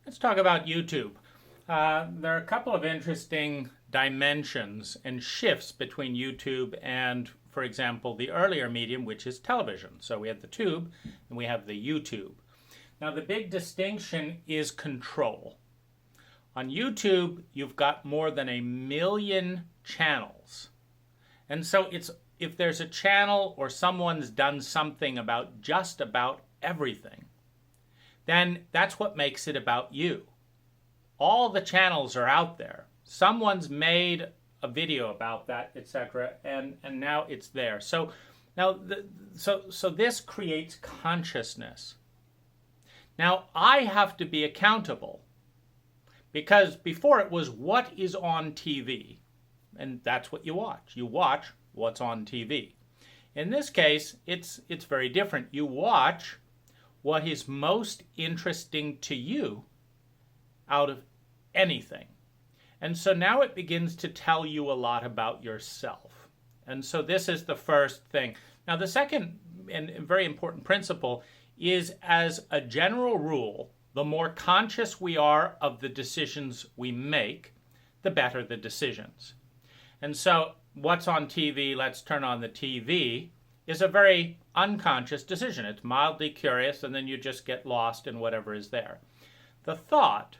Let's talk about YouTube. There are a couple of interesting dimensions and shifts between YouTube and, for example, the earlier medium, which is television. So we have the tube and we have the YouTube. Now, the big distinction is control. On YouTube, you've got more than 1 million channels. And so if there's a channel or someone's done something about just about everything, then that's what makes it about you. All the channels are out there. Someone's made a video about that, etc., and now it's there. So this creates consciousness. Now I have to be accountable, because before it was what is on TV, and that's what you watch. You watch what's on TV. In this case, it's very different. You watch what is most interesting to you out of anything. And so now it begins to tell you a lot about yourself. And so this is the first thing. Now the second and very important principle is, as a general rule, the more conscious we are of the decisions we make, the better the decisions. And so what's on TV, let's turn on the TV, is a very unconscious decision. It's mildly curious, and then you just get lost in whatever is there. The thought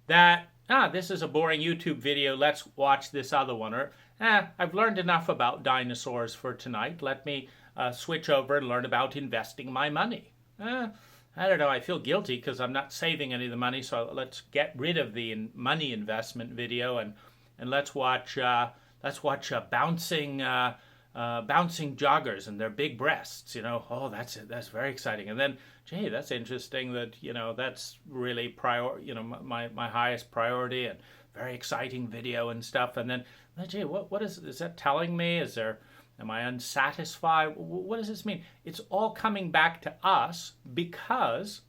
that, this is a boring YouTube video, let's watch this other one, or I've learned enough about dinosaurs for tonight, let me switch over and learn about investing my money. I don't know, I feel guilty because I'm not saving any of the money, so let's get rid of the money investment video and let's watch bouncing joggers and their big breasts. Oh, that's very exciting. And then, gee, that's interesting that that's really my highest priority and very exciting video and stuff. And then, gee, what is that telling me? Am I unsatisfied? What does this mean? It's all coming back to us because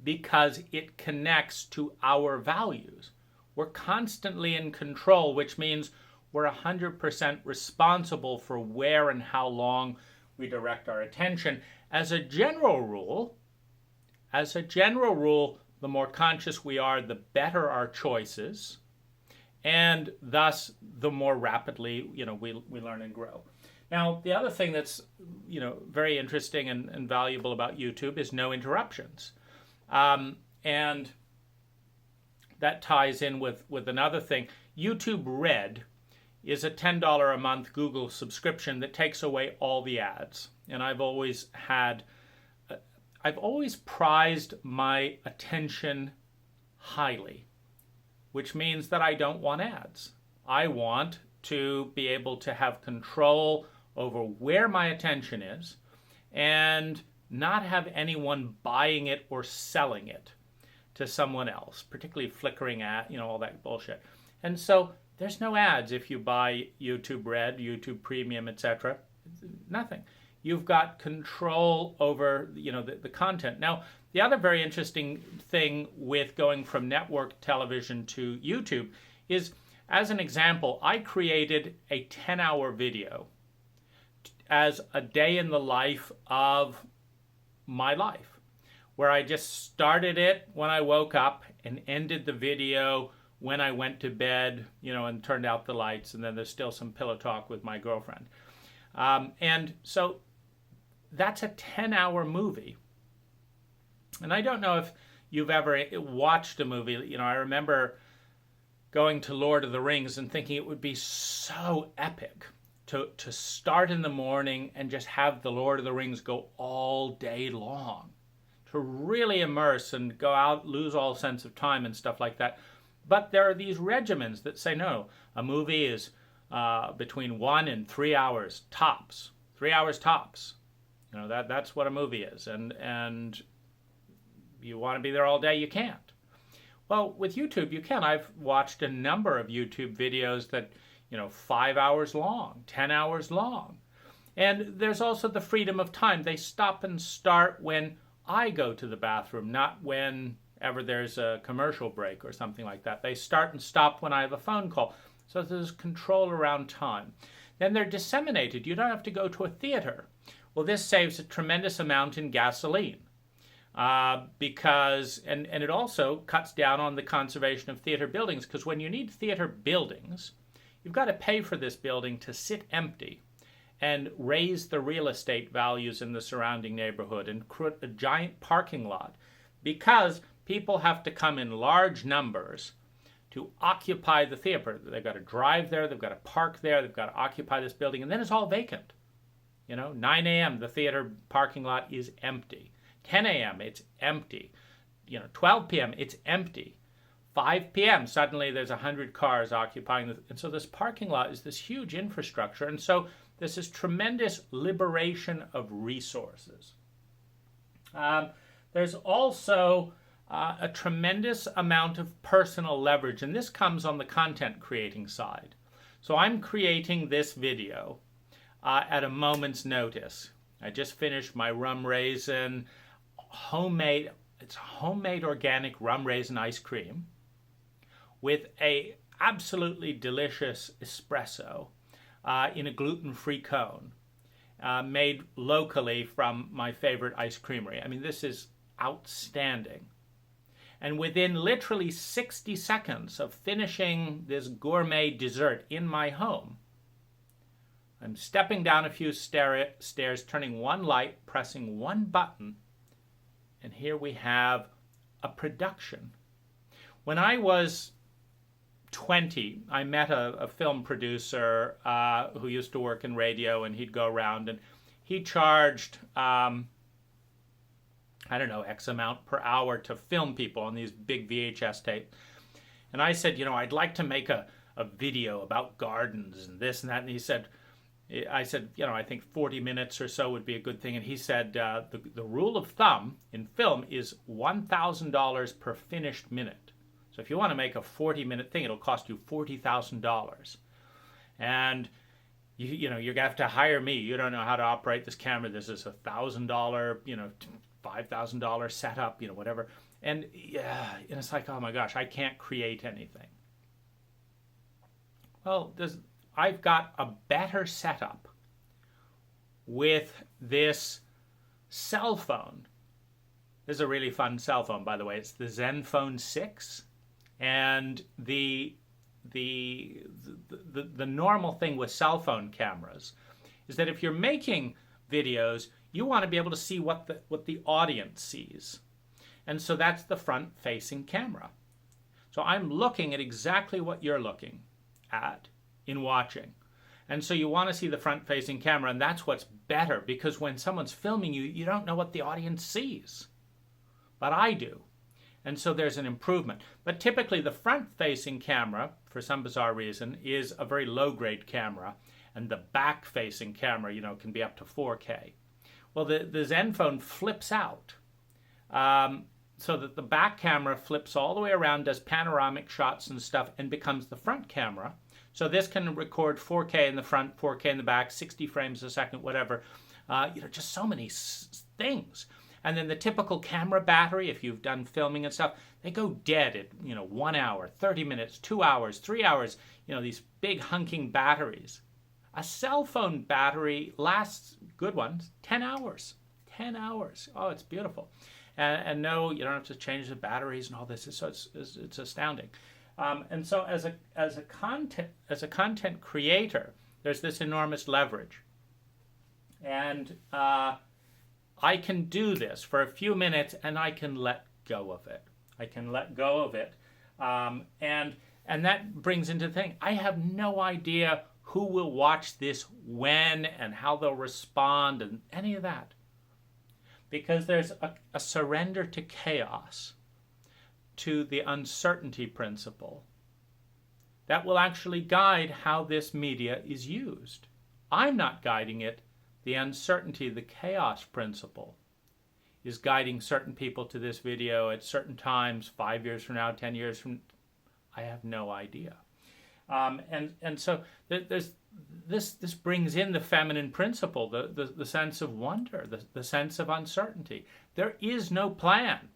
it connects to our values. We're constantly in control, which means we're 100% responsible for where and how long we direct our attention. As a general rule, the more conscious we are, the better our choices, and thus the more rapidly we learn and grow. Now, the other thing that's very interesting and valuable about YouTube is no interruptions, and that ties in with another thing. YouTube Red is a $10 a month Google subscription that takes away all the ads. And I've always prized my attention highly, which means that I don't want ads. I want to be able to have control over where my attention is and not have anyone buying it or selling it to someone else, particularly flickering at, all that bullshit. And so there's no ads if you buy YouTube Red, YouTube Premium, etc. Nothing. You've got control over, the content. Now, the other very interesting thing with going from network television to YouTube is, as an example, I created a 10-hour video as a day in the life of my life, where I just started it when I woke up and ended the video when I went to bed, and turned out the lights, and then there's still some pillow talk with my girlfriend. And so that's a 10-hour movie. And I don't know if you've ever watched a movie. I remember going to Lord of the Rings and thinking it would be so epic to start in the morning and just have the Lord of the Rings go all day long, to really immerse and go out, lose all sense of time and stuff like that. But there are these regimens that say, no, a movie is between 1 and 3 hours tops. 3 hours tops. That's what a movie is. And you want to be there all day, you can't. Well, with YouTube, you can. I've watched a number of YouTube videos that, 5 hours long, 10 hours long. And there's also the freedom of time. They stop and start when I go to the bathroom, not whenever there's a commercial break or something like that. They start and stop when I have a phone call. So there's control around time. Then they're disseminated. You don't have to go to a theater. Well, this saves a tremendous amount in gasoline. because it also cuts down on the conservation of theater buildings, because when you need theater buildings, you've got to pay for this building to sit empty and raise the real estate values in the surrounding neighborhood and create a giant parking lot, because people have to come in large numbers to occupy the theater. They've got to drive there, they've got to park there, they've got to occupy this building, and then it's all vacant. 9 a.m., the theater parking lot is empty. 10 a.m., it's empty. 12 p.m., it's empty. 5 p.m., suddenly there's 100 cars occupying the... And so this parking lot is this huge infrastructure. And so there's this tremendous liberation of resources. There's also a tremendous amount of personal leverage, and this comes on the content creating side. So I'm creating this video at a moment's notice. I just finished my rum raisin homemade organic rum raisin ice cream with a absolutely delicious espresso in a gluten-free cone made locally from my favorite ice creamery. I mean, this is outstanding. And within literally 60 seconds of finishing this gourmet dessert in my home, I'm stepping down a few stairs, turning one light, pressing one button, and here we have a production. When I was 20, I met a film producer who used to work in radio, and he'd go around, and he charged, X amount per hour to film people on these big VHS tapes. And I said, I'd like to make a video about gardens and this and that. And I said, I think 40 minutes or so would be a good thing. And he said, the rule of thumb in film is $1,000 per finished minute. So if you want to make a 40-minute thing, it'll cost you $40,000. And you're going to have to hire me. You don't know how to operate this camera. This is $1,000, $5,000 setup, whatever. And it's like, oh my gosh, I can't create anything. Well, I've got a better setup with this cell phone. This is a really fun cell phone, by the way. It's the ZenFone 6. And the normal thing with cell phone cameras is that if you're making videos, you want to be able to see what the audience sees. And so that's the front-facing camera. So I'm looking at exactly what you're looking at in watching. And so you want to see the front-facing camera, and that's what's better, because when someone's filming you, you don't know what the audience sees. But I do. And so there's an improvement. But typically the front-facing camera, for some bizarre reason, is a very low-grade camera, and the back-facing camera, can be up to 4K. Well, the ZenFone flips out so that the back camera flips all the way around, does panoramic shots and stuff, and becomes the front camera. So this can record 4K in the front, 4K in the back, 60 frames a second, whatever. Just so many things. And then the typical camera battery, if you've done filming and stuff, they go dead at 1 hour, 30 minutes, 2 hours, 3 hours. These big hunking batteries. A cell phone battery lasts, good ones, 10 hours. 10 hours. Oh, it's beautiful. And no, you don't have to change the batteries and all this. So it's astounding. And so as a content creator, there's this enormous leverage. And I can do this for a few minutes, and I can let go of it. And that brings into the thing. I have no idea who will watch this when and how they'll respond and any of that. Because there's a surrender to chaos, to the uncertainty principle, that will actually guide how this media is used. I'm not guiding it. The uncertainty, the chaos principle is guiding certain people to this video at certain times, 5 years from now, 10 years from, I have no idea. And so there's this brings in the feminine principle, the sense of wonder, the sense of uncertainty. There is no plan.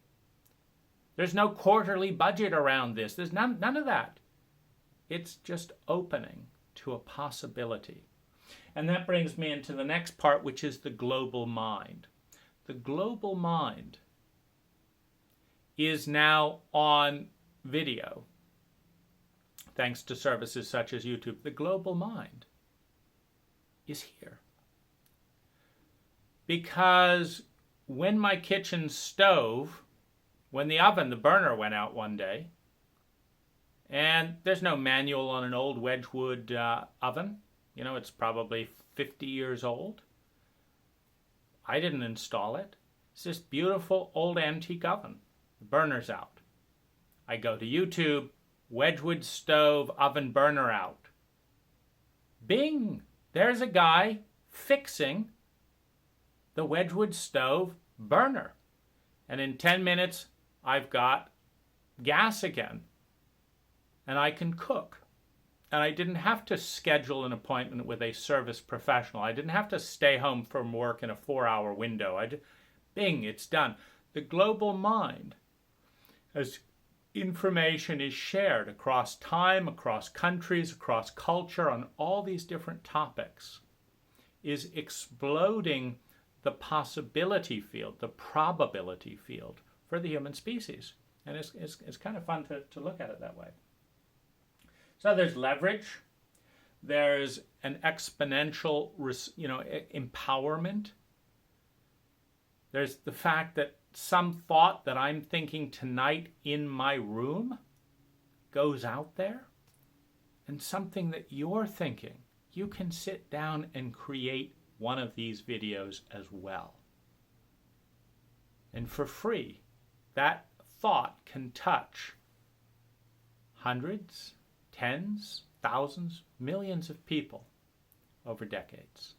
There's no quarterly budget around this. There's none of that. It's just opening to a possibility. And that brings me into the next part, which is the global mind. The global mind is now on video, thanks to services such as YouTube. The global mind is here. Because when my kitchen stove, when the oven, the burner went out one day, and there's no manual on an old Wedgwood oven. You know, it's probably 50 years old. I didn't install it. It's this beautiful old antique oven. The burner's out. I go to YouTube, Wedgwood stove, oven burner out. Bing! There's a guy fixing the Wedgwood stove burner. And in 10 minutes, I've got gas again. And I can cook. And I didn't have to schedule an appointment with a service professional. I didn't have to stay home from work in a 4-hour window. Bing, it's done. The global mind, as information is shared across time, across countries, across culture, on all these different topics, is exploding the possibility field, the probability field for the human species. And it's kind of fun to look at it that way. So there's leverage, there's an exponential, empowerment. There's the fact that some thought that I'm thinking tonight in my room goes out there, and something that you're thinking, you can sit down and create one of these videos as well. And for free, that thought can touch hundreds, tens, thousands, millions of people over decades.